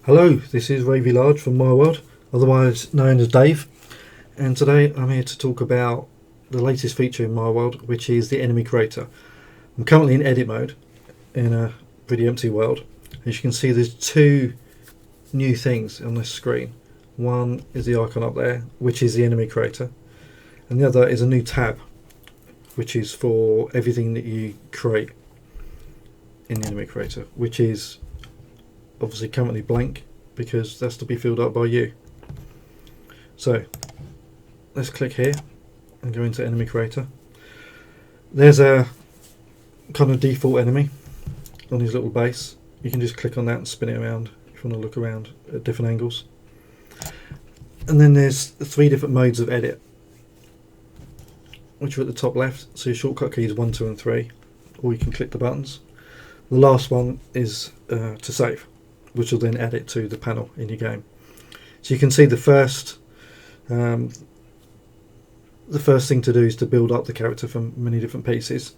Hello, this is Ravy Large from MyWorld, otherwise known as Dave, and today I'm here to talk about the latest feature in MyWorld, which is the enemy creator. I'm currently in edit mode in a pretty empty world. As you can see, there's two new things on this screen. One is the icon up there, which is the enemy creator, and the other is a new tab, which is for everything that you create in the enemy creator, which is obviously currently blank because that's to be filled up by you. So let's click here and go into enemy creator. There's a kind of default enemy on his little base. You can just click on that and spin it around if you want to look around at different angles. And then there's three different modes of edit, which are at the top left. So your shortcut keys 1, 2 and 3, or you can click the buttons. The last one is to save, which will then add it to the panel in your game. So you can see the first thing to do is to build up the character from many different pieces.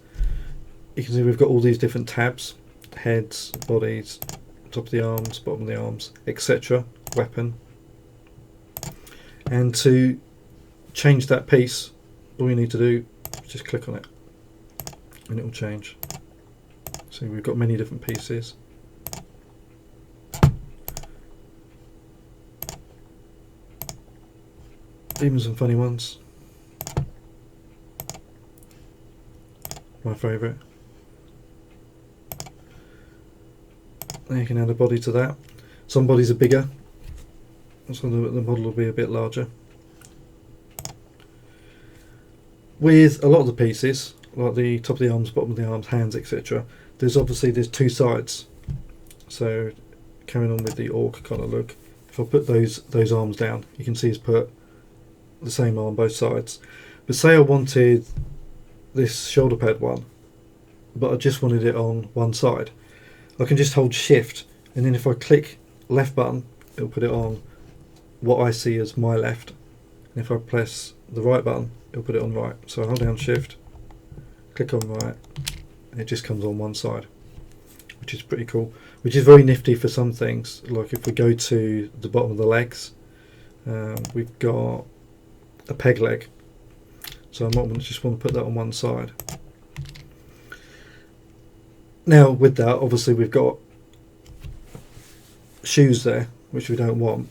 You can see we've got all these different tabs: heads, bodies, top of the arms, bottom of the arms, etc., weapon. And to change that piece, all you need to do is just click on it and it will change. So we've got many different pieces. Even some funny ones. My favourite. Now you can add a body to that. Some bodies are bigger, so the model will be a bit larger. With a lot of the pieces, like the top of the arms, bottom of the arms, hands, etc., there's two sides. So carrying on with the orc kind of look, if I put those arms down, you can see he's put the same arm both sides. But say I wanted this shoulder pad one, but I just wanted it on one side, I can just hold shift, and then if I click left button, it'll put it on what I see as my left, and if I press the right button, it'll put it on right. So I hold down shift, click on right, and it just comes on one side, which is pretty cool, which is very nifty for some things. Like if we go to the bottom of the legs, we've got a peg leg, so I might just want to put that on one side. Now with that, obviously we've got shoes there, which we don't want.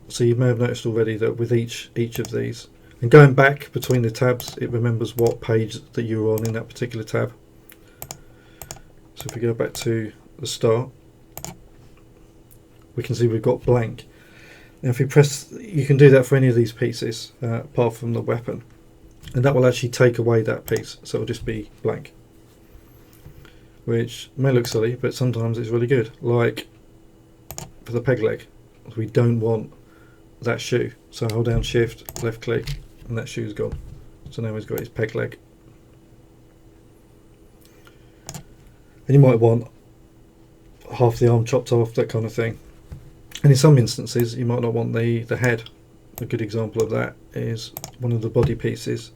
So you may have noticed already that with each of these, and going back between the tabs, it remembers what page that you're on in that particular tab. So if we go back to the start, we can see we've got blank. Now if you press, you can do that for any of these pieces apart from the weapon, and that will actually take away that piece, so it'll just be blank, which may look silly, but sometimes it's really good. Like for the peg leg, we don't want that shoe, so hold down shift, left click, and that shoe's gone. So now he's got his peg leg. And you might want half the arm chopped off, that kind of thing. And in some instances you might not want the head. A good example of that is one of the body pieces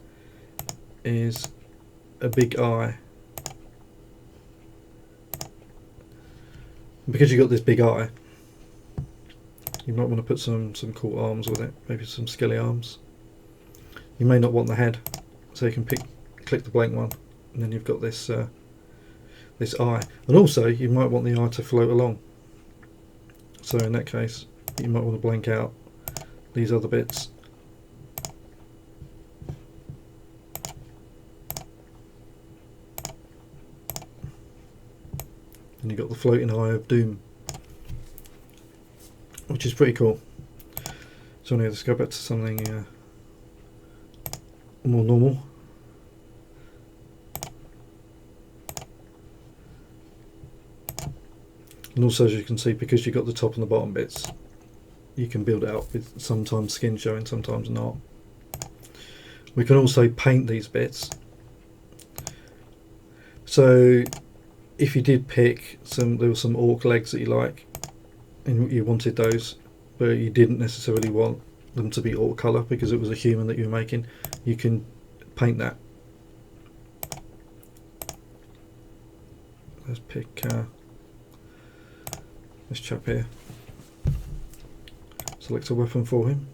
is a big eye. And because you've got this big eye, you might want to put some cool arms with it, maybe some skelly arms. You may not want the head, so you can click the blank one, and then you've got this this eye. And also you might want the eye to float along, so in that case you might want to blank out these other bits. And you've got the floating eye of doom, which is pretty cool. So anyway, let's go back to something more normal. And also, as you can see, because you've got the top and the bottom bits, you can build it up with sometimes skin showing, sometimes not. We can also paint these bits. So if you did pick there were some orc legs that you like, and you wanted those, but you didn't necessarily want them to be orc colour because it was a human that you were making, you can paint that. Let's pick this chap here. Select a weapon for him.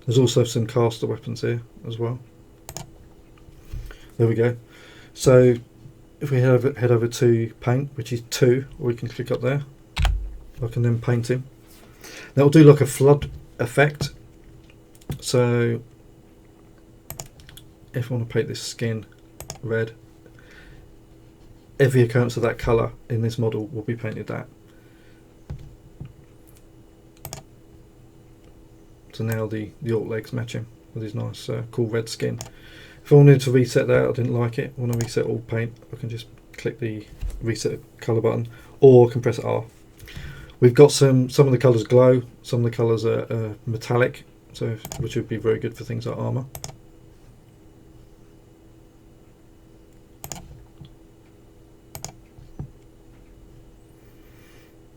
There's also some caster weapons here as well. There we go. So if we head over to paint, which is 2, we can click up there. I can then paint him. That will do like a flood effect. So if I want to paint this skin red, every occurrence of that colour in this model will be painted that. So now the alt legs match him with his nice cool red skin. If I wanted to reset that, I didn't like it, I want to reset all paint, I can just click the reset colour button, or I can press R. We've got some of the colours glow, some of the colours are metallic, so which would be very good for things like armour.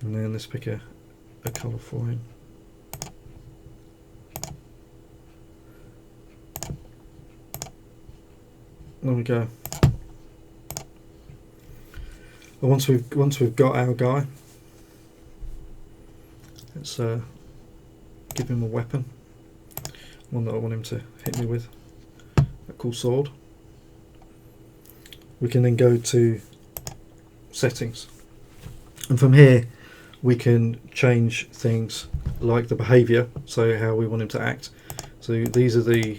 And then let's pick a colour for him. There we go. And once we've got our guy, let's give him a weapon, one that I want him to hit me with, a cool sword. We can then go to settings, and from here we can change things like the behaviour, so how we want him to act. So these are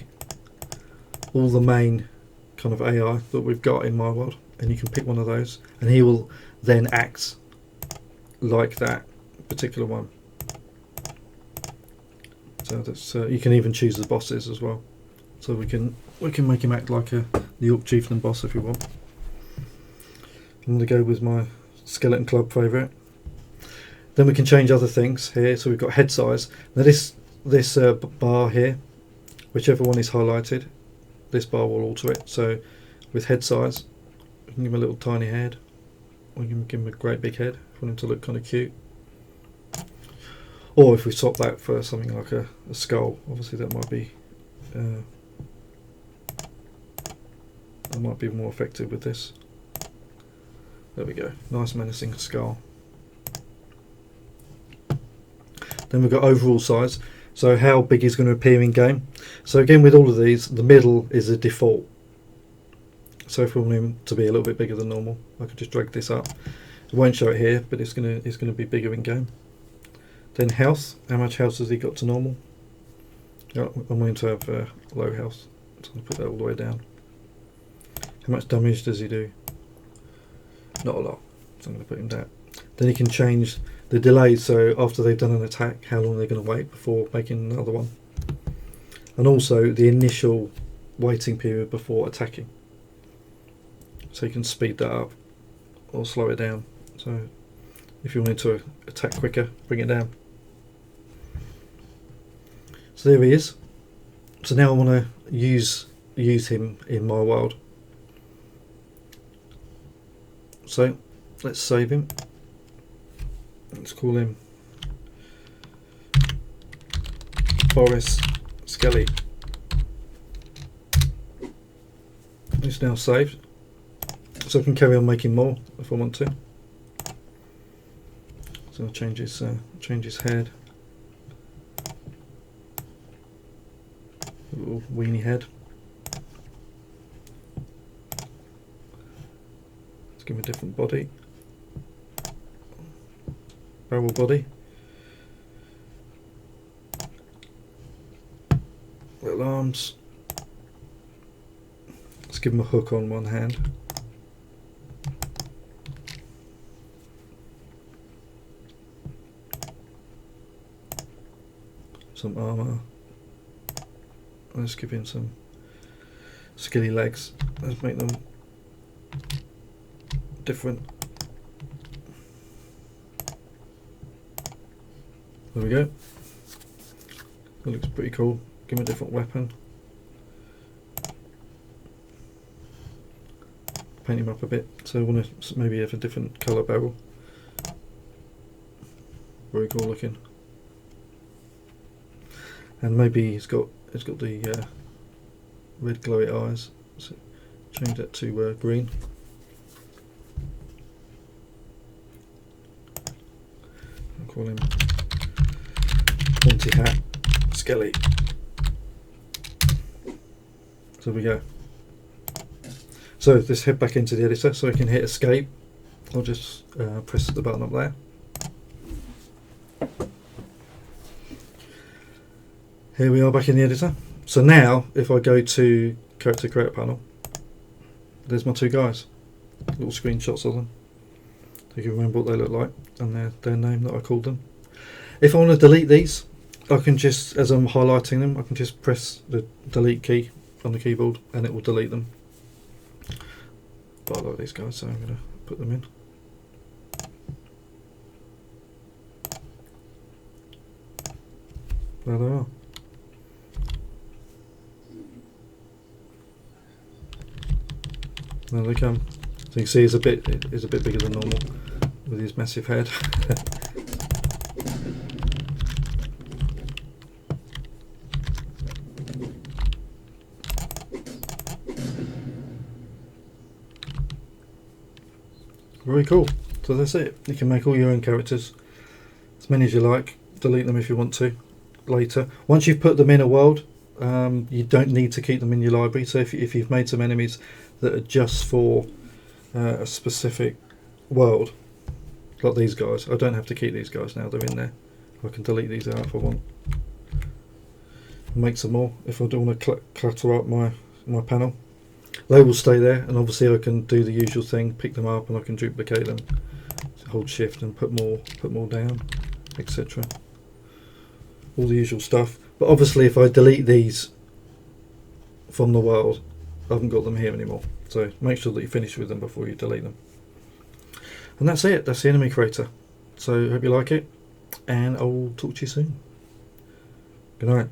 all the main kind of AI that we've got in MyWorld, and you can pick one of those and he will then act like that particular one. So that's you can even choose the bosses as well, so we can make him act like the Orc Chieftain boss if we want. I'm going to go with my Skeleton Club favourite. Then we can change other things here. So we've got head size. Now this bar here, whichever one is highlighted, this bar will alter it. So with head size, we can give him a little tiny head, or we can give him a great big head if we want him to look kind of cute. Or if we swap that for something like a skull, obviously that might be more effective with this. There we go, nice menacing skull. Then we've got overall size, so how big is going to appear in game. So again, with all of these, the middle is a default. So if we want him to be a little bit bigger than normal, I could just drag this up. It won't show it here, but it's going to be bigger in game. Then health, how much health has he got to normal? Oh, I'm going to have low health, so I'll put that all the way down. How much damage does he do? Not a lot, so I'm going to put him down. Then you can change the delay, so after they've done an attack, how long they're going to wait before making another one. And also the initial waiting period before attacking. So you can speed that up or slow it down. So if you wanted to attack quicker, bring it down. So there he is. So now I want to use him in MyWorld. So let's save him. Let's call him Boris Skelly. It's now saved, so I can carry on making more if I want to. So I'll change his head, little weenie head. Let's give him a different body. Barrel body, little arms. Let's give him a hook on one hand. Some armour. Let's give him some skinny legs. Let's make them different. There we go. That looks pretty cool. Give him a different weapon. Paint him up a bit. So I want to maybe have a different colour barrel. Very cool looking. And maybe it's got the red glowy eyes. So change that to green. call him Monty Hat Skelly. So we go. So let's head back into the editor so I can hit escape. I'll just press the button up there. Here we are back in the editor. So now if I go to character creator panel, there's my two guys. Little screenshots of them. So you can remember what they look like and their name that I called them. If I want to delete these, I can just, as I'm highlighting them, I can just press the delete key on the keyboard and it will delete them. But I like these guys, so I'm going to put them in. There they are. There they come. So you can see it's a bit bigger than normal with his massive head. Very cool. So that's it. You can make all your own characters, as many as you like. Delete them if you want to later. Once you've put them in a world, you don't need to keep them in your library. So if you've made some enemies that are just for a specific world, like these guys, I don't have to keep these guys now. They're in there. I can delete these out if I want. Make some more if I don't want to clutter up my panel. They will stay there, and obviously I can do the usual thing, pick them up, and I can duplicate them. So hold shift and put more down, etc. All the usual stuff. But obviously if I delete these from the world, I haven't got them here anymore. So make sure that you finish with them before you delete them. And that's it. That's the enemy creator. So hope you like it, and I'll talk to you soon. Good night.